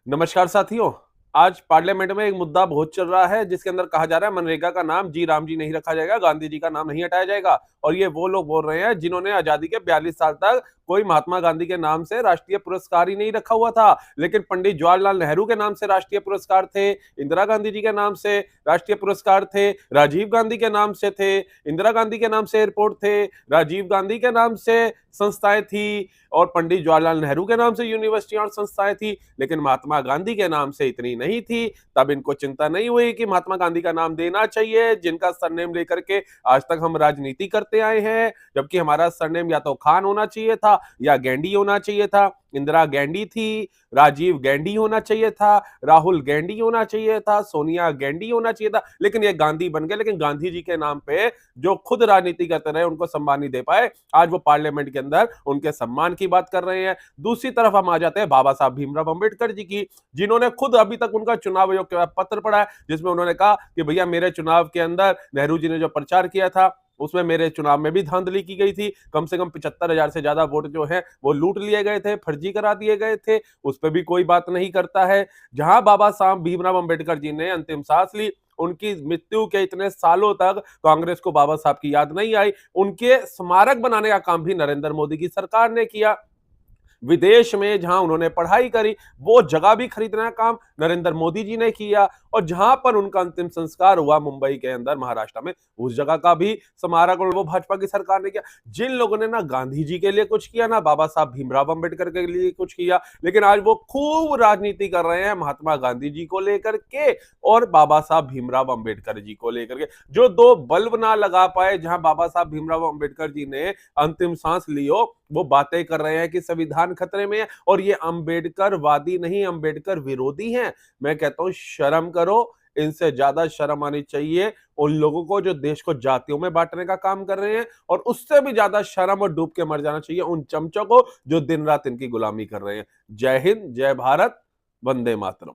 नमस्कार साथियों। आज पार्लियामेंट में एक मुद्दा बहुत चल रहा है जिसके अंदर कहा जा रहा है मनरेगा का नाम जी राम जी नहीं रखा जाएगा, गांधी जी का नाम नहीं हटाया जाएगा। और ये वो लोग बोल रहे हैं जिन्होंने आजादी के 42 साल तक कोई महात्मा गांधी के नाम से राष्ट्रीय पुरस्कार ही नहीं रखा हुआ था, लेकिन पंडित जवाहरलाल नेहरू के नाम से राष्ट्रीय पुरस्कार थे, इंदिरा गांधी जी के नाम से राष्ट्रीय पुरस्कार थे, राजीव गांधी के नाम से थे, इंदिरा गांधी के नाम से एयरपोर्ट थे, राजीव गांधी के नाम से संस्थाएं थी और पंडित जवाहरलाल नेहरू के नाम से यूनिवर्सिटियां और संस्थाएं थी, लेकिन महात्मा गांधी के नाम से इतनी नहीं थी। तब इनको चिंता नहीं हुई कि महात्मा गांधी का नाम देना चाहिए, जिनका सरनेम लेकर के आज तक हम राजनीति करते आए हैं, जबकि हमारा सरनेम या तो खान होना चाहिए था या गैंडी होना चाहिए था। इंदिरा गैंडी थी, राजीव गैंडी होना चाहिए था, राहुल गैंडी होना चाहिए था, सोनिया गैंडी होना चाहिए था, लेकिन ये गांधी बन गए। लेकिन गांधी जी के नाम पे जो खुद राजनीति करते रहे उनको सम्मान नहीं दे पाए, आज वो पार्लियामेंट के अंदर उनके सम्मान की बात कर रहे हैं। दूसरी तरफ हम आ जाते हैं बाबा साहब भीमराव अंबेडकर जी की, जिन्होंने खुद अभी तक उनका चुनाव आयोग के पत्र पढ़ा है, जिसमें उन्होंने कहा कि भैया मेरे चुनाव के अंदर नेहरू जी ने जो प्रचार किया था उसमें मेरे चुनाव में भी धांधली की गई थी, कम से कम 75,000 से ज्यादा वोट जो है वो लूट लिए गए थे, फर्जी करा दिए गए थे, उस पर भी कोई बात नहीं करता है। जहां बाबा साहब भीमराव अंबेडकर जी ने अंतिम सांस ली, उनकी मृत्यु के इतने सालों तक कांग्रेस को बाबा साहब की याद नहीं आई। उनके स्मारक बनाने का काम भी नरेंद्र मोदी की सरकार ने किया। विदेश में जहां उन्होंने पढ़ाई करी वो जगह भी खरीदने का काम नरेंद्र मोदी जी ने किया, और जहां पर उनका अंतिम संस्कार हुआ मुंबई के अंदर महाराष्ट्र में, उस जगह का भी स्मारक और वो भाजपा की सरकार ने किया। जिन लोगों ने ना गांधी जी के लिए कुछ किया ना बाबा साहब भीमराव अंबेडकर के लिए कुछ किया, लेकिन आज वो खूब राजनीति कर रहे हैं महात्मा गांधी जी को लेकर के और बाबा साहब भीमराव अंबेडकर जी को लेकर के। जो दो बल्ब ना लगा पाए जहां बाबा साहब भीमराव अंबेडकर जी ने अंतिम सांस लियो, वो बातें कर रहे हैं कि संविधान खतरे में है, और ये अंबेडकर वादी नहीं अंबेडकर विरोधी हैं। मैं कहता हूं शर्म करो, इनसे ज्यादा शर्म आनी चाहिए उन लोगों को जो देश को जातियों में बांटने का काम कर रहे हैं, और उससे भी ज्यादा शर्म और डूब के मर जाना चाहिए उन चमचों को जो दिन रात इनकी गुलामी कर रहे हैं। जय हिंद, जय भारत, वंदे मातरम।